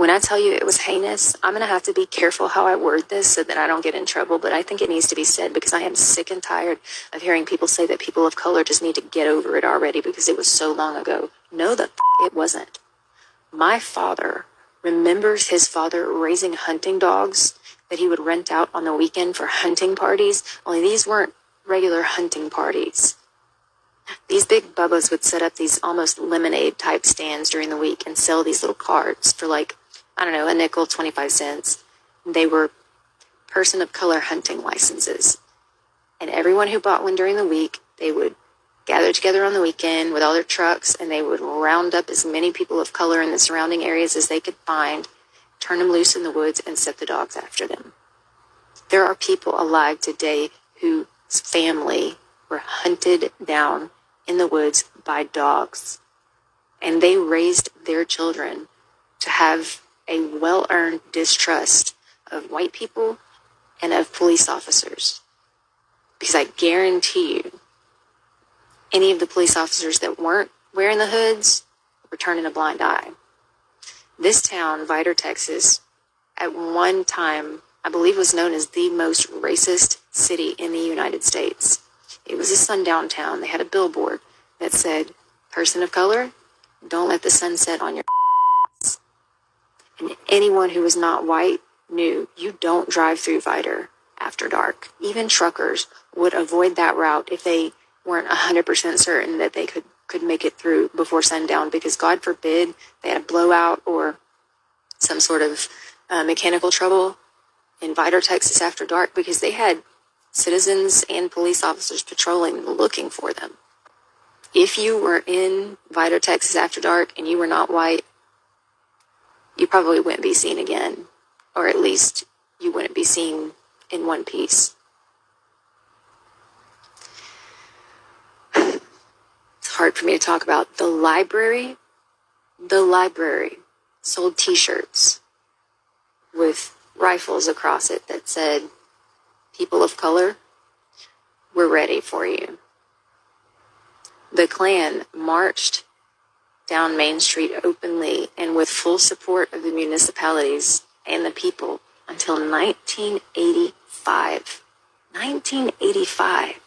When I tell you it was heinous, I'm going to have to be careful how I word this so that I don't get in trouble, but I think it needs to be said because I am sick and tired of hearing people say that people of color just need to get over it already because it was so long ago. No, it wasn't. My father remembers his father raising hunting dogs that he would rent out on the weekend for hunting parties, only these weren't regular hunting parties. These big bubbas would set up these almost lemonade type stands during the week and sell these little cards for like, I don't know, a nickel, 25 cents. They were person of color hunting licenses. And everyone who bought one during the week, they would gather together on the weekend with all their trucks and they would round up as many people of color in the surrounding areas as they could find, turn them loose in the woods and set the dogs after them. There are people alive today whose family were hunted down in the woods by dogs. And they raised their children to have a well-earned distrust of white people and of police officers. Because I guarantee you, any of the police officers that weren't wearing the hoods were turning a blind eye. This town, Vidor, Texas, at one time, I believe was known as the most racist city in the United States. It was a sundown town. They had a billboard that said, person of color, don't let the sun set on your ass. And anyone who was not white knew you don't drive through Vidor after dark. Even truckers would avoid that route if they weren't 100% certain that they could make it through before sundown, because God forbid they had a blowout or some sort of mechanical trouble in Vidor, Texas after dark, because they had citizens and police officers patrolling looking for them. If you were in Vidor, Texas after dark and you were not white, you probably wouldn't be seen again, or at least you wouldn't be seen in one piece. It's hard for me to talk about. The library sold t-shirts with rifles across it that said, people of color, we're ready for you. The Klan marched down Main Street openly and with full support of the municipalities and the people until 1985. 1985.